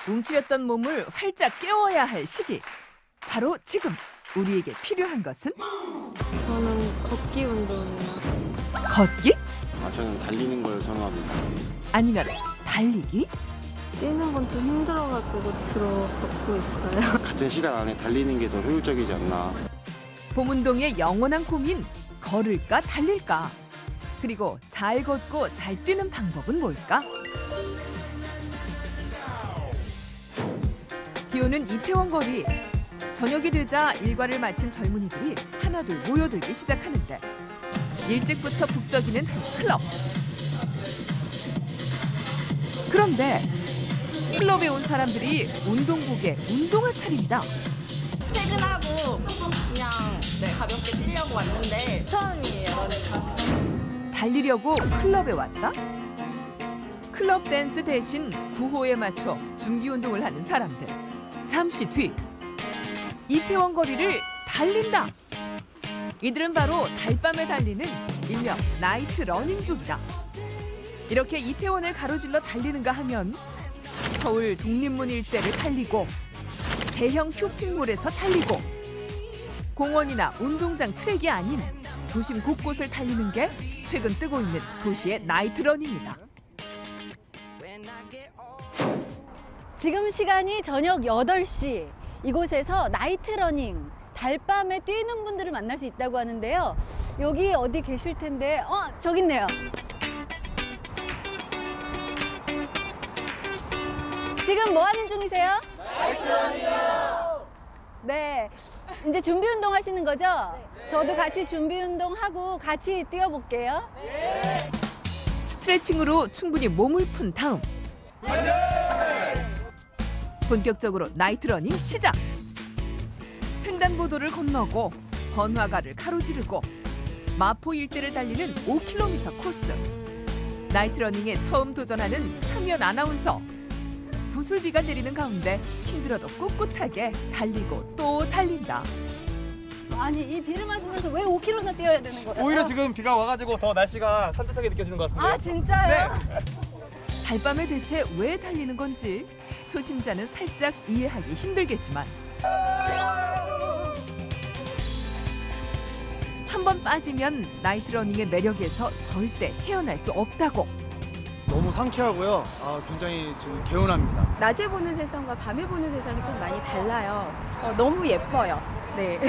움츠렸던 몸을 활짝 깨워야 할 시기. 바로 지금 우리에게 필요한 것은? 저는 걷기 운동이요. 걷기? 저는 달리는 걸 선호합니다. 아니면 달리기? 뛰는 건 좀 힘들어가지고 주로 걷고 있어요. 같은 시간 안에 달리는 게 더 효율적이지 않나. 봄운동의 영원한 고민, 걸을까 달릴까? 그리고 잘 걷고 잘 뛰는 방법은 뭘까? 기오는 이태원 거리. 저녁이 되자 일과를 마친 젊은이들이 하나둘 모여들기 시작하는데 일찍부터 북적이는 한 클럽. 그런데 클럽에 온 사람들이 운동복에 운동화 차림이다. 퇴근하고 그냥 가볍게 뛰려고 왔는데 처음이에요. 달리려고 클럽에 왔다? 클럽 댄스 대신 구호에 맞춰 준비 운동을 하는 사람들. 잠시 뒤 이태원 거리를 달린다. 이들은 바로 달밤에 달리는 일명 나이트 러닝족이다. 이렇게 이태원을 가로질러 달리는가 하면 서울 독립문 일대를 달리고 대형 쇼핑몰에서 달리고 공원이나 운동장 트랙이 아닌 도심 곳곳을 달리는 게 최근 뜨고 있는 도시의 나이트 러닝이다. 지금 시간이 저녁 8시. 이곳에서 나이트 러닝, 달밤에 뛰는 분들을 만날 수 있다고 하는데요. 여기 어디 계실 텐데, 저기 있네요. 지금 뭐 하는 중이세요? 나이트 러닝이요. 네, 이제 준비 운동 하시는 거죠? 네. 저도 같이 준비 운동 하고 같이 뛰어볼게요. 네. 스트레칭으로 충분히 몸을 푼 다음 본격적으로 나이트 러닝 시작! 횡단보도를 건너고 번화가를 가로지르고 마포 일대를 달리는 5km 코스. 나이트 러닝에 처음 도전하는 참연 아나운서. 부슬비가 내리는 가운데 힘들어도 꿋꿋하게 달리고 또 달린다. 아니, 이 비를 맞으면서 왜 5km나 뛰어야 되는 거예요? 오히려 지금 비가 와가지고 더 날씨가 산뜻하게 느껴지는 것 같은데요. 아, 진짜요? 네. 달밤에 대체 왜 달리는 건지 초심자는 살짝 이해하기 힘들겠지만 한 번 빠지면 나이트 러닝의 매력에서 절대 헤어날 수 없다고. 너무 상쾌하고요. 굉장히 좀 개운합니다. 낮에 보는 세상과 밤에 보는 세상이 좀 많이 달라요. 너무 예뻐요. 네.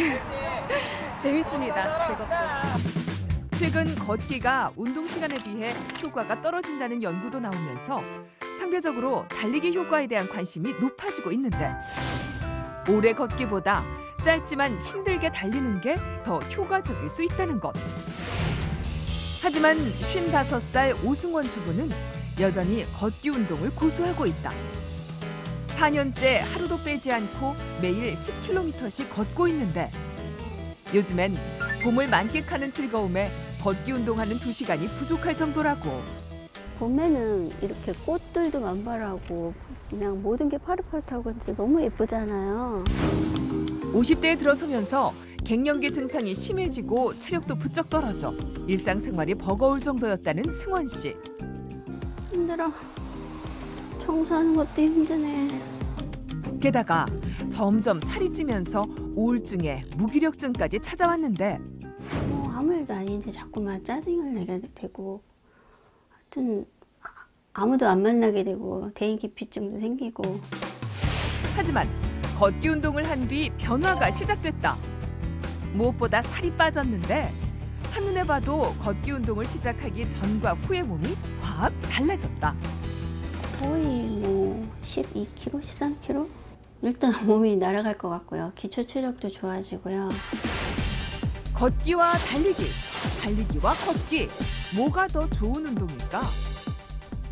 재밌습니다. 즐겁고. 최근 걷기가 운동 시간에 비해 효과가 떨어진다는 연구도 나오면서 상대적으로 달리기 효과에 대한 관심이 높아지고 있는데 오래 걷기보다 짧지만 힘들게 달리는 게 더 효과적일 수 있다는 것. 하지만 55살 오승원 주부는 여전히 걷기 운동을 고수하고 있다. 4년째 하루도 빼지 않고 매일 10km씩 걷고 있는데 요즘엔 봄을 만끽하는 즐거움에 걷기 운동하는 2시간이 부족할 정도라고. 봄에는 이렇게 꽃들도 만발하고 그냥 모든 게 파릇파릇하고 진짜 너무 예쁘잖아요. 50대에 들어서면서 갱년기 증상이 심해지고 체력도 부쩍 떨어져 일상생활이 버거울 정도였다는 승원 씨. 힘들어. 청소하는 것도 힘드네. 게다가 점점 살이 찌면서 우울증에 무기력증까지 찾아왔는데 아무 일도 아닌데 자꾸만 짜증을 내게 되고 하여튼 아무도 안 만나게 되고 대인기피증도 생기고. 하지만 걷기 운동을 한 뒤 변화가 시작됐다. 무엇보다 살이 빠졌는데 한눈에 봐도 걷기 운동을 시작하기 전과 후의 몸이 확 달라졌다. 거의 뭐 12kg, 13kg? 일단 몸이 날아갈 것 같고요. 기초 체력도 좋아지고요. 걷기와 달리기, 달리기와 걷기, 뭐가 더 좋은 운동일까?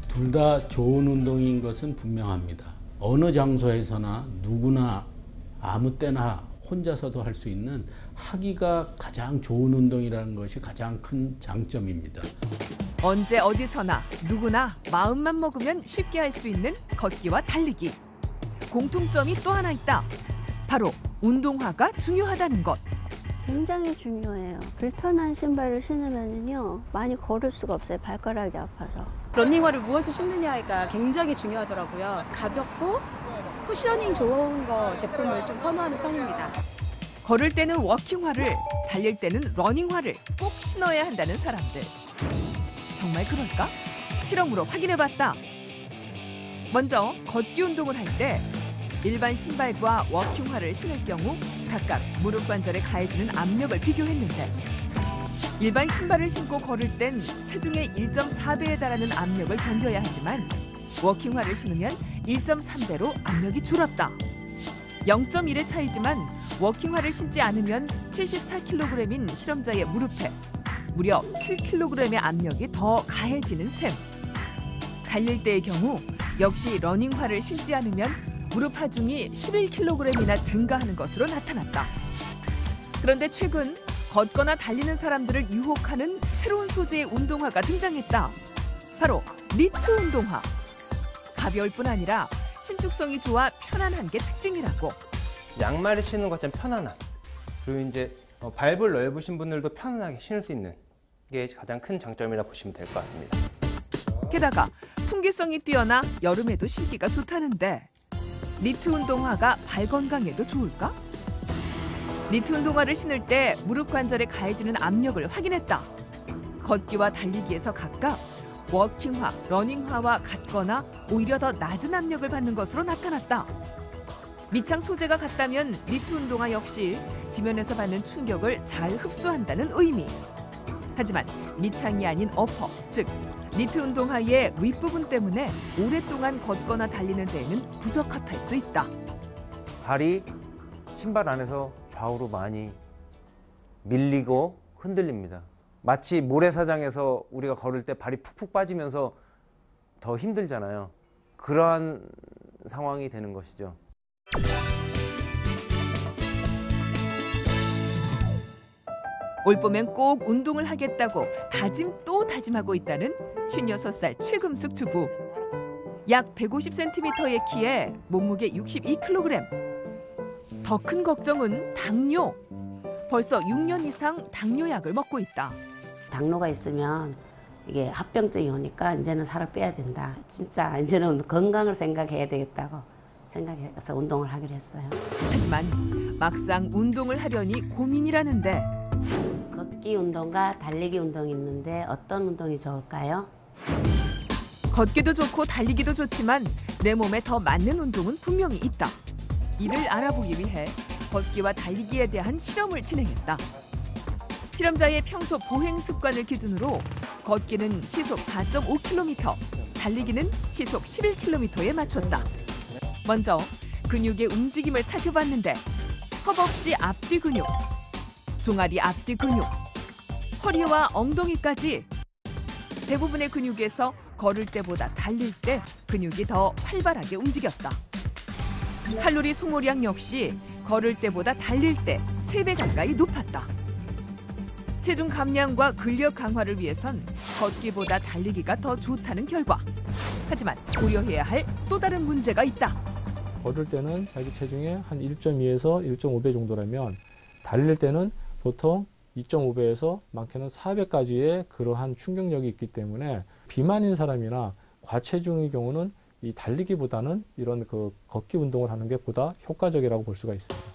둘 다 좋은 운동인 것은 분명합니다. 어느 장소에서나 누구나 아무 때나 혼자서도 할 수 있는 하기가 가장 좋은 운동이라는 것이 가장 큰 장점입니다. 언제 어디서나 누구나 마음만 먹으면 쉽게 할 수 있는 걷기와 달리기. 공통점이 또 하나 있다. 바로 운동화가 중요하다는 것. 굉장히 중요해요. 불편한 신발을 신으면요 많이 걸을 수가 없어요. 발가락이 아파서. 러닝화를 무엇을 신느냐가 굉장히 중요하더라고요. 가볍고 쿠셔닝 좋은 거 제품을 좀 선호하는 편입니다. 걸을 때는 워킹화를, 달릴 때는 러닝화를 꼭 신어야 한다는 사람들. 정말 그럴까? 실험으로 확인해봤다. 먼저 걷기 운동을 할 때 일반 신발과 워킹화를 신을 경우 각각 무릎 관절에 가해지는 압력을 비교했는데 일반 신발을 신고 걸을 땐 체중의 1.4배에 달하는 압력을 견뎌야 하지만 워킹화를 신으면 1.3배로 압력이 줄었다. 0.1의 차이지만 워킹화를 신지 않으면 74kg인 실험자의 무릎에 무려 7kg의 압력이 더 가해지는 셈. 달릴 때의 경우 역시 러닝화를 신지 않으면 무릎 하중이 11kg이나 증가하는 것으로 나타났다. 그런데 최근 걷거나 달리는 사람들을 유혹하는 새로운 소재의 운동화가 등장했다. 바로 니트 운동화. 가벼울 뿐 아니라 신축성이 좋아 편안한 게 특징이라고. 양말을 신는 것처럼 편안함. 그리고 이제 발볼 넓으신 분들도 편안하게 신을 수 있는 게 가장 큰 장점이라 보시면 될 것 같습니다. 게다가 통기성이 뛰어나 여름에도 신기가 좋다는데 니트 운동화가 발 건강에도 좋을까? 니트 운동화를 신을 때 무릎 관절에 가해지는 압력을 확인했다. 걷기와 달리기에서 각각 워킹화, 러닝화와 같거나 오히려 더 낮은 압력을 받는 것으로 나타났다. 밑창 소재가 같다면 니트 운동화 역시 지면에서 받는 충격을 잘 흡수한다는 의미. 하지만 밑창이 아닌 어퍼, 즉 니트 운동화의 윗부분 때문에 오랫동안 걷거나 달리는 데에는 부적합할 수 있다. 발이 신발 안에서 좌우로 많이 밀리고 흔들립니다. 마치 모래사장에서 우리가 걸을 때 발이 푹푹 빠지면서 더 힘들잖아요. 그러한 상황이 되는 것이죠. 올 봄엔 꼭 운동을 하겠다고 다짐 또 다짐하고 있다는 56살 최금숙 주부. 약 150cm의 키에 몸무게 62kg. 더 큰 걱정은 당뇨. 벌써 6년 이상 당뇨약을 먹고 있다. 당뇨가 있으면 이게 합병증이 오니까 이제는 살을 빼야 된다. 진짜 이제는 건강을 생각해야 되겠다고 생각해서 운동을 하기로 했어요. 하지만 막상 운동을 하려니 고민이라는데. 걷기 운동과 달리기 운동이 있는데 어떤 운동이 좋을까요? 걷기도 좋고 달리기도 좋지만 내 몸에 더 맞는 운동은 분명히 있다. 이를 알아보기 위해 걷기와 달리기에 대한 실험을 진행했다. 실험자의 평소 보행 습관을 기준으로 걷기는 시속 4.5km, 달리기는 시속 11km에 맞췄다. 먼저 근육의 움직임을 살펴봤는데 허벅지 앞뒤 근육, 종아리 앞뒤 근육, 허리와 엉덩이까지 대부분의 근육에서 걸을 때보다 달릴 때 근육이 더 활발하게 움직였다. 칼로리 소모량 역시 걸을 때보다 달릴 때 3배 가까이 높았다. 체중 감량과 근력 강화를 위해선 걷기보다 달리기가 더 좋다는 결과. 하지만 고려해야 할 또 다른 문제가 있다. 걸을 때는 자기 체중의 한 1.2에서 1.5배 정도라면 달릴 때는 보통 2.5배에서 많게는 4배까지의 그러한 충격력이 있기 때문에 비만인 사람이나 과체중의 경우는 이 달리기보다는 이런 그 걷기 운동을 하는 게 보다 효과적이라고 볼 수가 있습니다.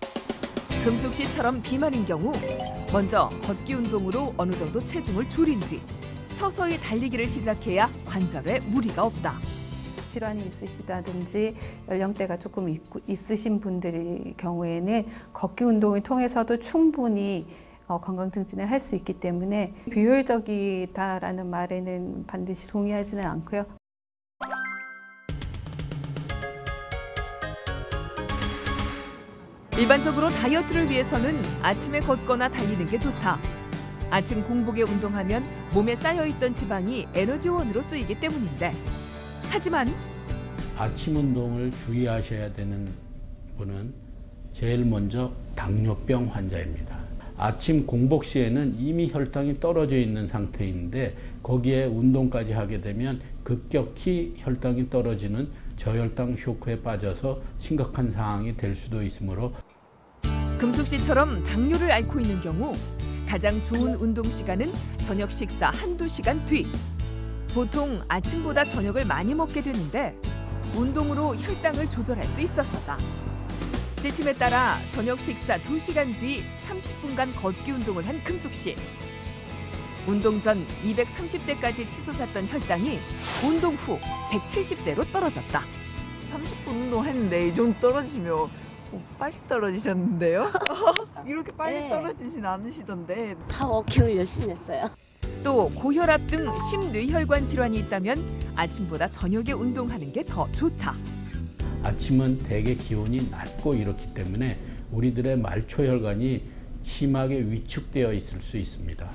금숙 씨처럼 비만인 경우 먼저 걷기 운동으로 어느 정도 체중을 줄인 뒤 서서히 달리기를 시작해야 관절에 무리가 없다. 질환이 있으시다든지 연령대가 조금 있으신 분들의 경우에는 걷기 운동을 통해서도 충분히 건강 증진을 할 수 있기 때문에 비효율적이다라는 말에는 반드시 동의하지는 않고요. 일반적으로 다이어트를 위해서는 아침에 걷거나 달리는 게 좋다. 아침 공복에 운동하면 몸에 쌓여있던 지방이 에너지원으로 쓰이기 때문인데 하지만 아침 운동을 주의하셔야 되는 분은 제일 먼저 당뇨병 환자입니다. 아침 공복 시에는 이미 혈당이 떨어져 있는 상태인데 거기에 운동까지 하게 되면 급격히 혈당이 떨어지는 저혈당 쇼크에 빠져서 심각한 상황이 될 수도 있으므로 금숙 씨처럼 당뇨를 앓고 있는 경우 가장 좋은 운동 시간은 저녁 식사 1~2시간 뒤. 보통 아침보다 저녁을 많이 먹게 되는데 운동으로 혈당을 조절할 수 있었었다. 지침에 따라 저녁 식사 2시간 뒤 30분간 걷기 운동을 한 금숙 씨. 운동 전 230대까지 치솟았던 혈당이 운동 후 170대로 떨어졌다. 30분 운동했는데 이 정도 떨어지시면 빨리 떨어지셨는데요? 이렇게 빨리 네. 떨어지진 않으시던데. 파워워킹을 열심히 했어요. 또 고혈압 등 심뇌혈관 질환이 있다면 아침보다 저녁에 운동하는 게 더 좋다. 아침은 대개 기온이 낮고 이렇기 때문에 우리들의 말초혈관이 심하게 위축되어 있을 수 있습니다.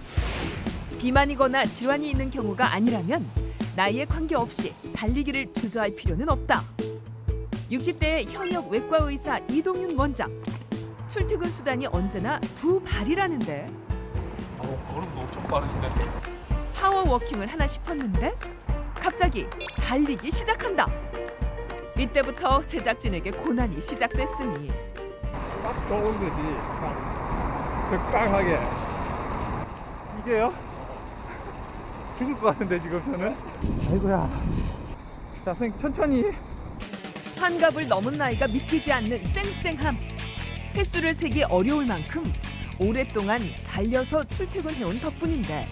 비만이거나 질환이 있는 경우가 아니라면 나이에 관계없이 달리기를 주저할 필요는 없다. 60대의 현역 외과의사 이동윤 원장. 출퇴근 수단이 언제나 2발이라는데. 걸음도 엄청 빠르시네. 파워워킹을 하나 싶었는데 갑자기 달리기 시작한다. 이때부터 제작진에게 고난이 시작됐으니. 딱 좋은 거지. 적당하게. 이게요? 죽을 것 같은데 지금 저는. 아이고야. 자, 선생님 천천히. 환갑을 넘은 나이가 믿기지 않는 쌩쌩함. 횟수를 세기 어려울 만큼 오랫동안 달려서 출퇴근해온 덕분인데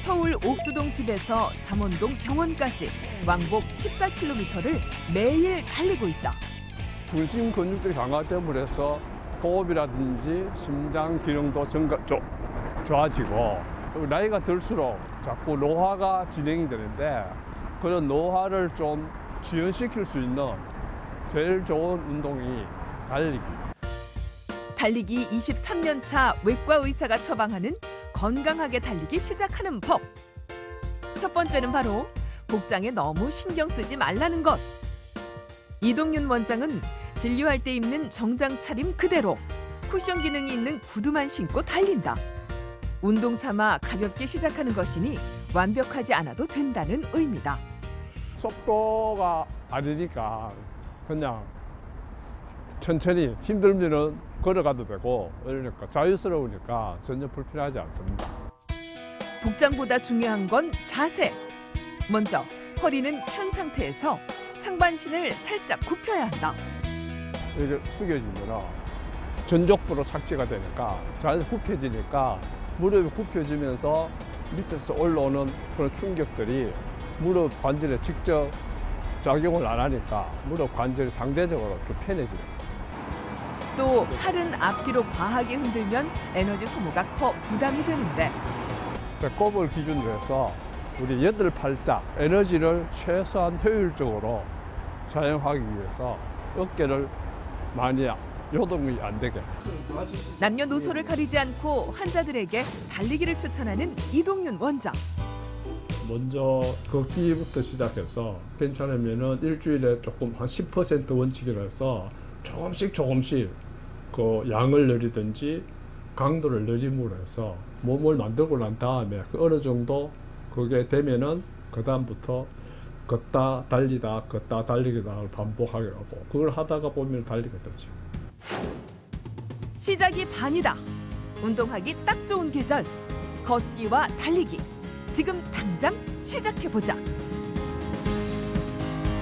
서울 옥수동 집에서 잠원동 병원까지 왕복 14km를 매일 달리고 있다. 중심 근육들이 강화됨을 해서 호흡이라든지 심장 기능도 좋아지고 나이가 들수록 자꾸 노화가 진행이 되는데 그런 노화를 좀 지연시킬 수 있는 제일 좋은 운동이 달리기. 달리기 23년 차 외과 의사가 처방하는 건강하게 달리기 시작하는 법. 첫 번째는 바로 복장에 너무 신경 쓰지 말라는 것. 이동윤 원장은 진료할 때 입는 정장 차림 그대로 쿠션 기능이 있는 구두만 신고 달린다. 운동 삼아 가볍게 시작하는 것이니 완벽하지 않아도 된다는 의미다. 속도가 아니니까 그냥 천천히 힘들면은 걸어가도 되고 그러니까 자유스러우니까 전혀 불편하지 않습니다. 복장보다 중요한 건 자세. 먼저 허리는 편 상태에서 상반신을 살짝 굽혀야 한다. 이렇게 숙여지면 전족부로 착지가 되니까 잘 굽혀지니까 무릎이 굽혀지면서 밑에서 올라오는 그런 충격들이 무릎 관절에 직접 작용을 안 하니까 무릎 관절이 상대적으로 이렇게 편해집니다. 또 팔은 앞뒤로 과하게 흔들면 에너지 소모가 커 부담이 되는데 배꼽을 기준으로 해서 우리 8팔자 에너지를 최소한 효율적으로 사용하기 위해서 어깨를 많이 요동이 안 되게. 남녀노소를 가리지 않고 환자들에게 달리기를 추천하는 이동윤 원장. 먼저 걷기부터 시작해서 괜찮으면은 일주일에 조금 한 10% 원칙이라 해서 조금씩 그 양을 늘리든지 강도를 늘림으로 해서 몸을 만들고 난 다음에 어느 정도 그게 되면은 그 다음부터 걷다 달리다 걷다 달리기다를 반복하게 하고 그걸 하다가 보면 달리게 되죠. 시작이 반이다. 운동하기 딱 좋은 계절. 걷기와 달리기. 지금 당장 시작해보자.